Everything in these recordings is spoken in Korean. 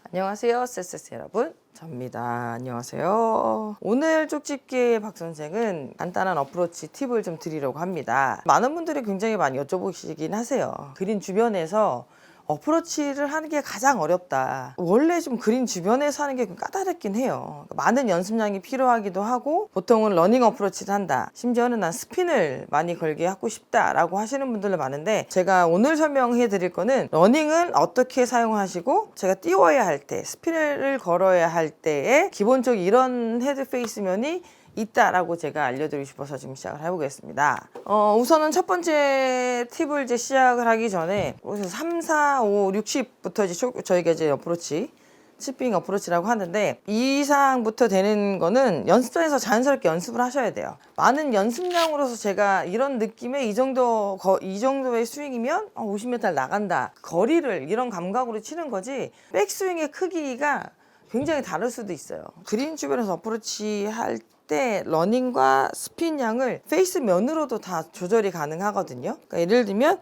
안녕하세요, 세세스 여러분. 접니다. 안녕하세요. 오늘 쪽집게 박 선생은 간단한 어프로치 팁을 좀 드리려고 합니다. 많은 분들이 굉장히 많이 여쭤보시긴 하세요. 그린 주변에서 어프로치를 하는 게 가장 어렵다. 원래 좀 그린 주변에서 하는 게 까다롭긴 해요. 많은 연습량이 필요하기도 하고, 보통은 러닝 어프로치를 한다. 심지어는 난 스핀을 많이 걸게 하고 싶다라고 하시는 분들도 많은데, 제가 오늘 설명해 드릴 거는 러닝은 어떻게 사용하시고, 제가 띄워야 할 때, 스핀을 걸어야 할 때에 기본적인 이런 헤드 페이스면이 있다라고 제가 알려드리고 싶어서 지금 시작을 해보겠습니다. 우선은 첫 번째 팁을 이제 시작을 하기 전에 3, 4, 5, 60부터 이제 저희가 이제 어프로치, 치핑 어프로치라고 하는데, 이 이상부터 되는 거는 연습장에서 자연스럽게 연습을 하셔야 돼요. 많은 연습량으로서 제가 이런 느낌의 이 정도의 스윙이면 50m 나간다. 거리를 이런 감각으로 치는 거지, 백스윙의 크기가 굉장히 다를 수도 있어요. 그린 주변에서 어프로치 할 때 러닝과 스핀 양을 페이스 면으로도 다 조절이 가능하거든요. 그러니까 예를 들면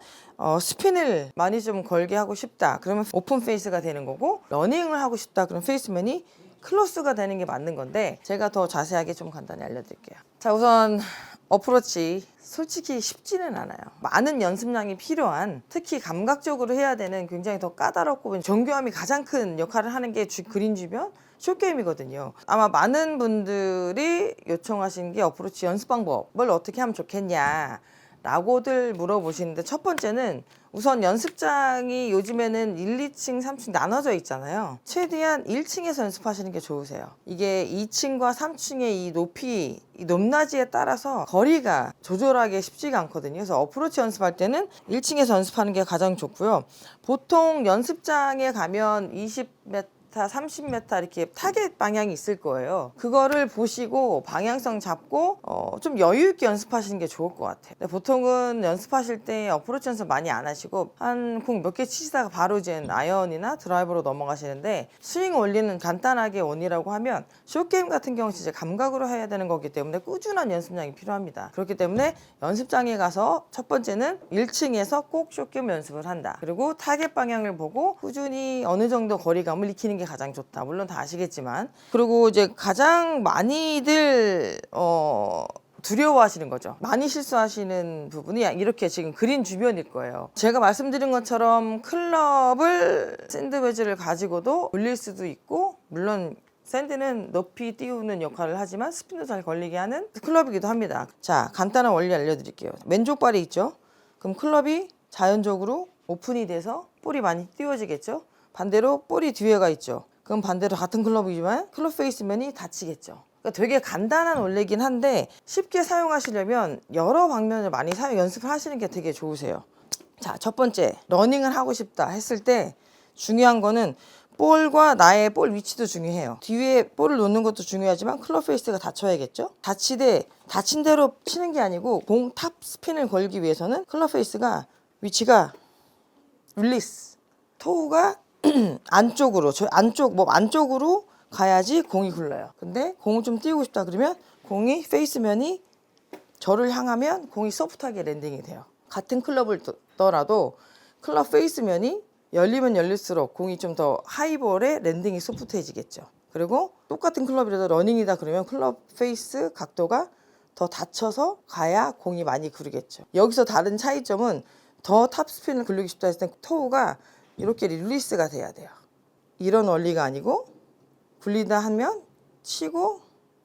스핀을 많이 좀 걸게 하고 싶다 그러면 오픈 페이스가 되는 거고, 러닝을 하고 싶다 그러면 페이스면이 클로스가 되는 게 맞는 건데, 제가 더 자세하게 좀 간단히 알려드릴게요. 자, 우선 어프로치 솔직히 쉽지는 않아요. 많은 연습량이 필요한, 특히 감각적으로 해야 되는 굉장히 더 까다롭고 정교함이 가장 큰 역할을 하는 게 그린 주변 숏게임이거든요. 아마 많은 분들이 요청하신 게 어프로치 연습 방법을 어떻게 하면 좋겠냐 라고들 물어보시는데, 첫 번째는 우선 연습장이 요즘에는 1, 2층, 3층 나눠져 있잖아요. 최대한 1층에서 연습하시는 게 좋으세요. 이게 2층과 3층의 이 높이, 이 높낮이에 따라서 거리가 조절하기 쉽지가 않거든요. 그래서 어프로치 연습할 때는 1층에서 연습하는 게 가장 좋고요. 보통 연습장에 가면 20m 30m 이렇게 타겟 방향이 있을 거예요. 그거를 보시고 방향성 잡고 좀 여유 있게 연습하시는 게 좋을 것 같아요. 근데 보통은 연습하실 때 어프로치 연습 많이 안 하시고 한 공 몇 개 치시다가 바로 이제 아이언이나 드라이버로 넘어가시는데, 스윙 원리는 간단하게 원이라고 하면 숏게임 같은 경우는 진짜 감각으로 해야 되는 거기 때문에 꾸준한 연습량이 필요합니다. 그렇기 때문에 연습장에 가서 첫 번째는 1층에서 꼭 숏게임 연습을 한다. 그리고 타겟 방향을 보고 꾸준히 어느 정도 거리감을 익히는 게 가장 좋다. 물론 다 아시겠지만. 그리고 이제 가장 많이들 두려워하시는 거죠. 많이 실수하시는 부분이 이렇게 지금 그린 주변일 거예요. 제가 말씀드린 것처럼 클럽을 샌드웨지를 가지고도 올릴 수도 있고, 물론 샌드는 높이 띄우는 역할을 하지만 스핀도 잘 걸리게 하는 클럽이기도 합니다. 자, 간단한 원리 알려드릴게요. 왼쪽 발이 있죠. 그럼 클럽이 자연적으로 오픈이 돼서 볼이 많이 띄워지겠죠. 반대로 볼이 뒤에가 있죠. 그럼 반대로 같은 클럽이지만 클럽 페이스면이 닫히겠죠. 그러니까 되게 간단한 원리긴 한데, 쉽게 사용하시려면 여러 방면을 많이 연습을 하시는 게 되게 좋으세요. 자, 첫 번째, 러닝을 하고 싶다 했을 때 중요한 거는 볼과 나의 볼 위치도 중요해요. 뒤에 볼을 놓는 것도 중요하지만 클럽 페이스가 닫혀야겠죠. 닫힌 대로 치는 게 아니고, 공 탑 스핀을 걸기 위해서는 클럽 페이스가 위치가 릴리스, 토우가 안쪽으로, 몸 안쪽으로 가야지 공이 굴러요. 근데 공을 좀 띄우고 싶다 그러면 공이 페이스면이 저를 향하면 공이 소프트하게 랜딩이 돼요. 같은 클럽을 떠라도 클럽 페이스면이 열리면 열릴수록 공이 좀 더 하이볼에 랜딩이 소프트해지겠죠. 그리고 똑같은 클럽이라도 러닝이다 그러면 클럽 페이스 각도가 더 닫혀서 가야 공이 많이 구르겠죠. 여기서 다른 차이점은 더 탑스핀을 굴리고 싶다 했을 때 토우가 이렇게 릴리스가 돼야 돼요. 이런 원리가 아니고, 굴리다 하면 치고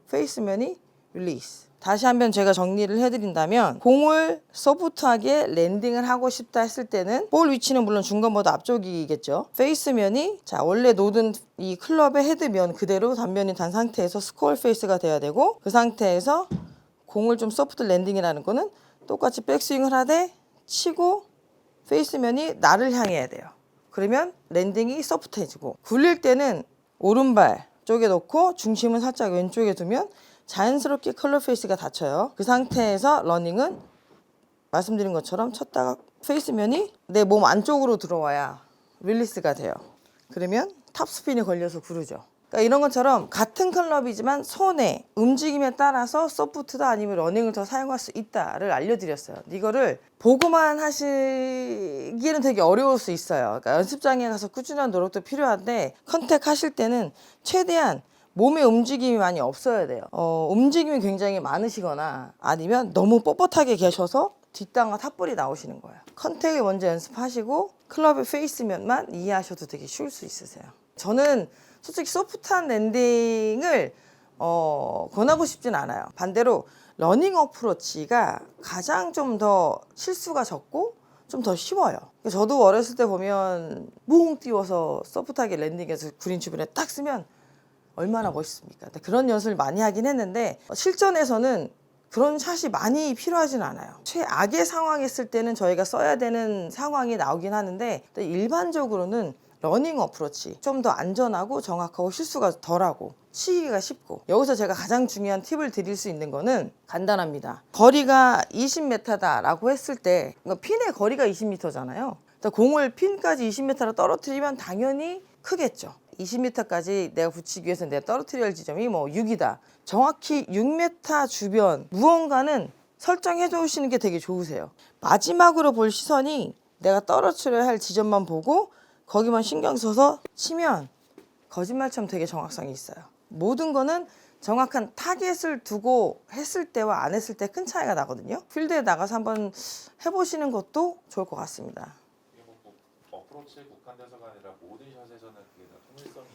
페이스면이 릴리스. 다시 한번 제가 정리를 해드린다면, 공을 소프트하게 랜딩을 하고 싶다 했을 때는 볼 위치는 물론 중간보다 앞쪽이겠죠. 페이스면이 원래 놓은 이 클럽의 헤드면 그대로 단면이 단 상태에서 스코어 페이스가 돼야 되고, 그 상태에서 공을 좀 소프트 랜딩이라는 거는 똑같이 백스윙을 하되 치고 페이스면이 나를 향해야 돼요. 그러면 랜딩이 소프트해지고, 굴릴 때는 오른발 쪽에 놓고 중심은 살짝 왼쪽에 두면 자연스럽게 클럽 페이스가 닫혀요. 그 상태에서 러닝은 말씀드린 것처럼 쳤다가 페이스면이 내 몸 안쪽으로 들어와야 릴리스가 돼요. 그러면 탑스핀이 걸려서 구르죠. 그러니까 이런 것처럼 같은 클럽이지만 손의 움직임에 따라서 소프트다 아니면 러닝을 더 사용할 수 있다를 알려드렸어요. 이거를 보고만 하시기는 되게 어려울 수 있어요. 그러니까 연습장에 가서 꾸준한 노력도 필요한데 컨택 하실 때는 최대한 몸의 움직임이 많이 없어야 돼요. 움직임이 굉장히 많으시거나 아니면 너무 뻣뻣하게 계셔서 뒷땅과 탑볼이 나오시는 거예요. 컨택을 먼저 연습하시고 클럽의 페이스면만 이해하셔도 되게 쉬울 수 있으세요. 저는 솔직히 소프트한 랜딩을 권하고 싶진 않아요. 반대로 러닝 어프로치가 가장 좀 더 실수가 적고 좀 더 쉬워요. 저도 어렸을 때 보면 뭉 띄워서 소프트하게 랜딩해서 그린 주변에 딱 쓰면 얼마나 멋있습니까? 그런 연습을 많이 하긴 했는데 실전에서는 그런 샷이 많이 필요하진 않아요. 최악의 상황이 있을 때는 저희가 써야 되는 상황이 나오긴 하는데 일반적으로는 러닝 어프로치 좀 더 안전하고 정확하고 실수가 덜하고 치기가 쉽고 여기서 제가 가장 중요한 팁을 드릴 수 있는 거는 간단합니다. 거리가 20m다 라고 했을 때 핀의 거리가 20m잖아요. 공을 핀까지 20m로 떨어뜨리면 당연히 크겠죠. 20m까지 내가 붙이기 위해서 내가 떨어뜨려야 할 지점이 뭐 6이다. 정확히 6m 주변 무언가는 설정해 주시는 게 되게 좋으세요. 마지막으로 볼 시선이 내가 떨어뜨려야 할 지점만 보고 거기만 신경 써서 치면 거짓말처럼 되게 정확성이 있어요. 모든 거는 정확한 타겟을 두고 했을 때와 안 했을 때 큰 차이가 나거든요. 필드에 나가서 한번 해보시는 것도 좋을 것 같습니다. 어프로치에 국한돼서가 아니라 모든 샷에서는 그게 다 통일성이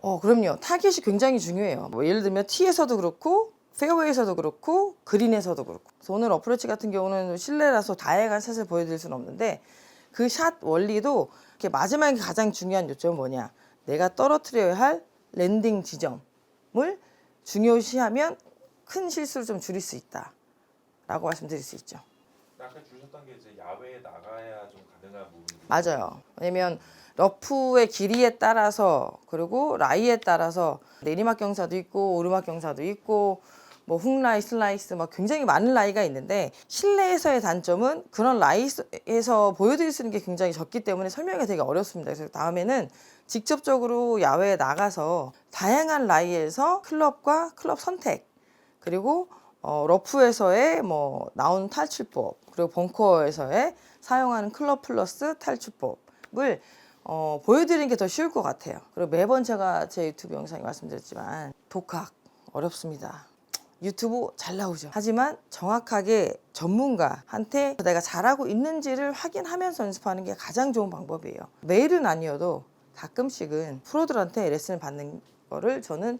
있나요? 그럼요. 타겟이 굉장히 중요해요. 뭐 예를 들면 티에서도 그렇고 페어웨이에서도 그렇고 그린에서도 그렇고. 그래서 오늘 어프로치 같은 경우는 실내라서 다양한 샷을 보여드릴 수는 없는데 그 샷 원리도 이렇게 마지막에 가장 중요한 요점은 뭐냐. 내가 떨어뜨려야 할 랜딩 지점을 중요시하면 큰 실수를 좀 줄일 수 있다 라고 말씀드릴 수 있죠. 아까 주셨던 게 이제 야외에 나가야 좀 가능한 부분이 맞아요. 왜냐면 러프의 길이에 따라서 그리고 라이에 따라서 내리막 경사도 있고 오르막 경사도 있고 뭐 훅라이, 슬라이스 막 굉장히 많은 라이가 있는데 실내에서의 단점은 그런 라이에서 보여드릴 수 있는 게 굉장히 적기 때문에 설명이 되게 어렵습니다. 그래서 다음에는 직접적으로 야외에 나가서 다양한 라이에서 클럽과 클럽 선택 그리고 러프에서의 뭐 나온 탈출법 그리고 벙커에서의 사용하는 클럽 플러스 탈출법을 보여드리는 게 더 쉬울 것 같아요. 그리고 매번 제가 제 유튜브 영상에 말씀드렸지만 독학 어렵습니다. 유튜브 잘 나오죠. 하지만 정확하게 전문가한테 내가 잘하고 있는지를 확인하면서 연습하는 게 가장 좋은 방법이에요. 매일은 아니어도 가끔씩은 프로들한테 레슨을 받는 거를 저는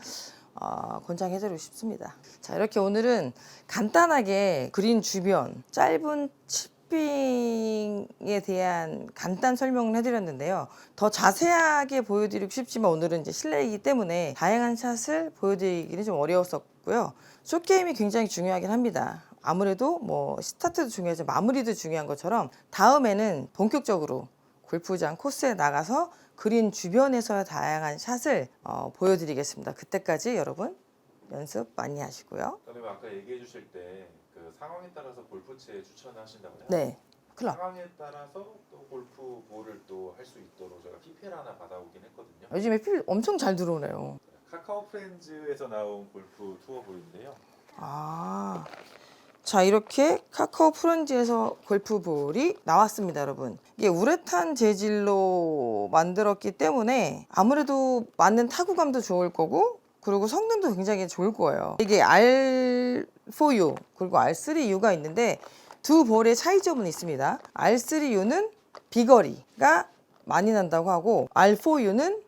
권장해드리고 싶습니다. 자, 이렇게 오늘은 간단하게 그린 주변 짧은 치핑에 대한 간단 설명을 해드렸는데요. 더 자세하게 보여드리고 싶지만 오늘은 이제 실내이기 때문에 다양한 샷을 보여드리기는 좀 어려웠었고요. 숏게임이 굉장히 중요하긴 합니다. 아무래도 뭐 스타트도 중요하지만 마무리도 중요한 것처럼 다음에는 본격적으로 골프장 코스에 나가서 그린 주변에서의 다양한 샷을 보여드리겠습니다. 그때까지 여러분 연습 많이 하시고요. 그다음에 아까 얘기해 주실 때 그 상황에 따라서 골프채 추천하신다고요? 네, 클럽. 상황에 따라서 또 골프 볼을 또 할 수 있도록 제가 PPL 하나 받아오긴 했거든요. 요즘에 필 엄청 잘 들어오네요. 카카오 프렌즈에서 나온 골프 투어 볼인데요. 자, 이렇게 카카오 프렌즈에서 골프볼이 나왔습니다, 여러분. 이게 우레탄 재질로 만들었기 때문에 아무래도 맞는 타구감도 좋을 거고 그리고 성능도 굉장히 좋을 거예요. 이게 R4U 그리고 R3U가 있는데 두 볼의 차이점은 있습니다. R3U는 비거리가 많이 난다고 하고 R4U는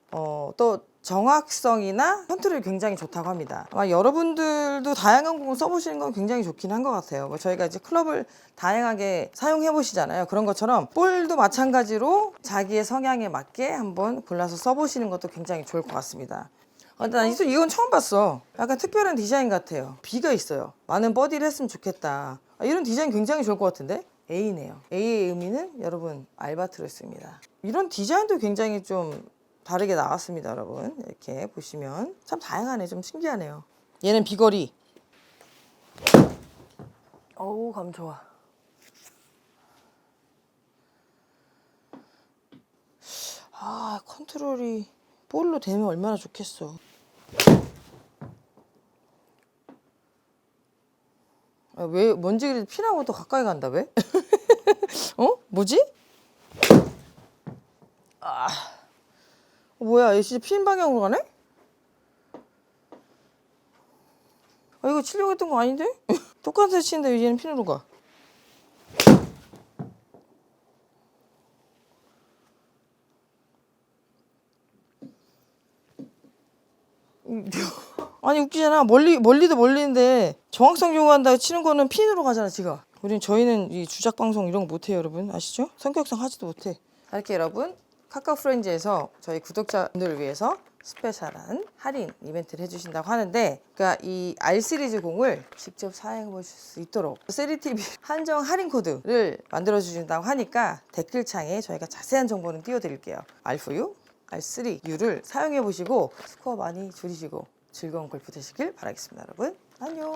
또 정확성이나 컨트롤이 굉장히 좋다고 합니다. 아마 여러분들도 다양한 공을 써보시는 건 굉장히 좋긴 한 것 같아요. 뭐 저희가 이제 클럽을 다양하게 사용해 보시잖아요. 그런 것처럼 볼도 마찬가지로 자기의 성향에 맞게 한번 골라서 써보시는 것도 굉장히 좋을 것 같습니다. 난 이건 처음 봤어. 약간 특별한 디자인 같아요. B가 있어요. 많은 버디를 했으면 좋겠다. 이런 디자인 굉장히 좋을 것 같은데? A네요. A의 의미는 여러분 알바트로스입니다. 이런 디자인도 굉장히 좀 다르게 나왔습니다, 여러분. 이렇게 보시면 참 다양하네. 좀 신기하네요. 얘는 비거리. 어우, 감 좋아. 컨트롤이 볼로 되면 얼마나 좋겠어. 아, 왜 먼지 그래도 피나고 또 가까이 간다 왜? 어? 뭐지? 아, 뭐야 얘 진짜 피는 방향으로 가네? 아 이거 치려고 했던 거 아닌데? 똑같은 데 치는데 왜 얘는 피누로 가? 아니 웃기잖아. 멀리도 멀리인데 정확성 요구한다고 치는 거는 핀으로 가잖아 지가. 저희는 이 주작 방송 이런 거 못해요 여러분 아시죠? 성격상 하지도 못해. 이렇게 여러분 카카오 프렌즈에서 저희 구독자분들을 위해서 스페셜한 할인 이벤트를 해주신다고 하는데, 그러니까 이 R 시리즈 공을 직접 사용해 보실 수 있도록 세리TV 한정 할인 코드를 만들어 주신다고 하니까 댓글창에 저희가 자세한 정보는 띄워드릴게요. R4U, R3U를 사용해 보시고 스코어 많이 줄이시고 즐거운 골프 되시길 바라겠습니다. 여러분 안녕.